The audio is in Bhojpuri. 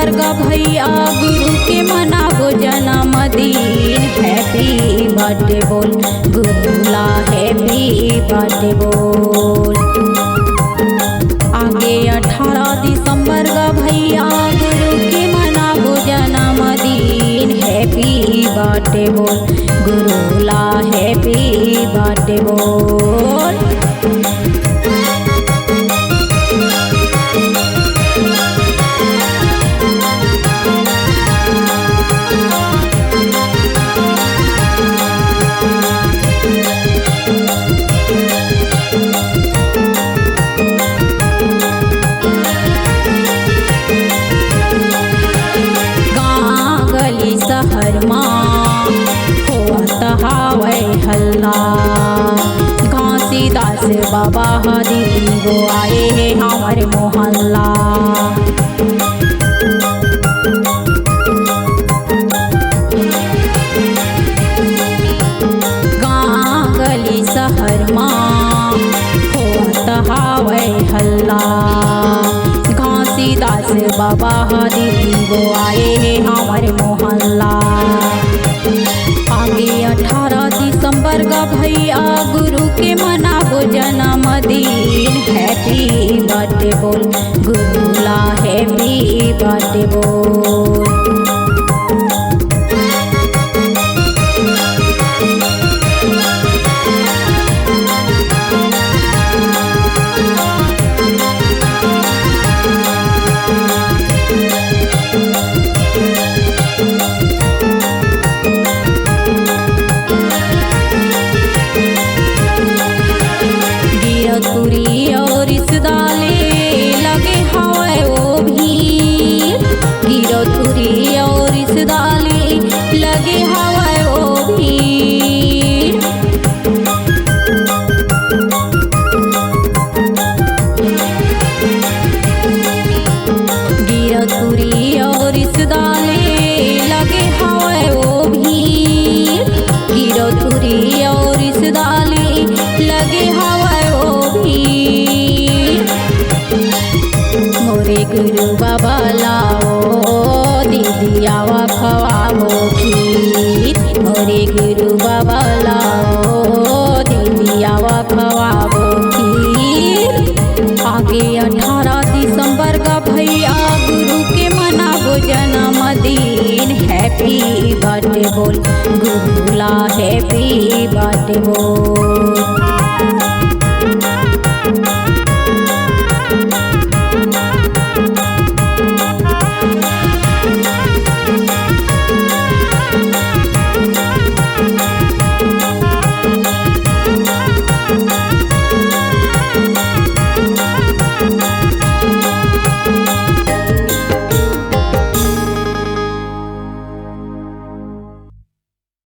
का भैया गुरु के मनाबो जन्मदिन। हैप्पी बर्थडे बोल गुरुला, हैप्पी बर्थडे बोल। आगे 18 दिसंबर का भैया गुरु के मनाबो जन्मदिन। हैप्पी बर्थडे बोल गुरुला, हैप्पी बर्थडे बोल। शहर माँ होत हावै हल्ला, घासीदास बाबा दीदी वो आए हैं हमारे मोहल्ला। गाँव गली शहर माँ होत हावै हल्ला, घासीदास बाबा दीदी वो आए हैं हमारे मोहल्ला। आगे 18 दिसंबर का भैया गुरु के मनाबो जन्मदिन। हैप्पी बर्थडे बोल गुरुला, हैप्पी बर्थडे बोल। गिरतुरी और रिश्तेदारे लगे हवे वो भी, गिरतुरी और रिश्तेदारे लगे हवे वो भी। गिरतुरी और रिश्तेदारे लगे हवे वो भी, गिरतुरी और रिश्तेदारे लगे हवे मोरे गुरु बाबा लाओ दीदी आवा खवाबो खीर। मोरे गुरु बाबा लाओ दीदी आवा खवाबो खीर। आगे 18 दिसंबर का भैया गुरु के मनाबो जन्मदिन। हैप्पी बर्थडे बोल गुरुला, हैप्पी बर्थडे बोल।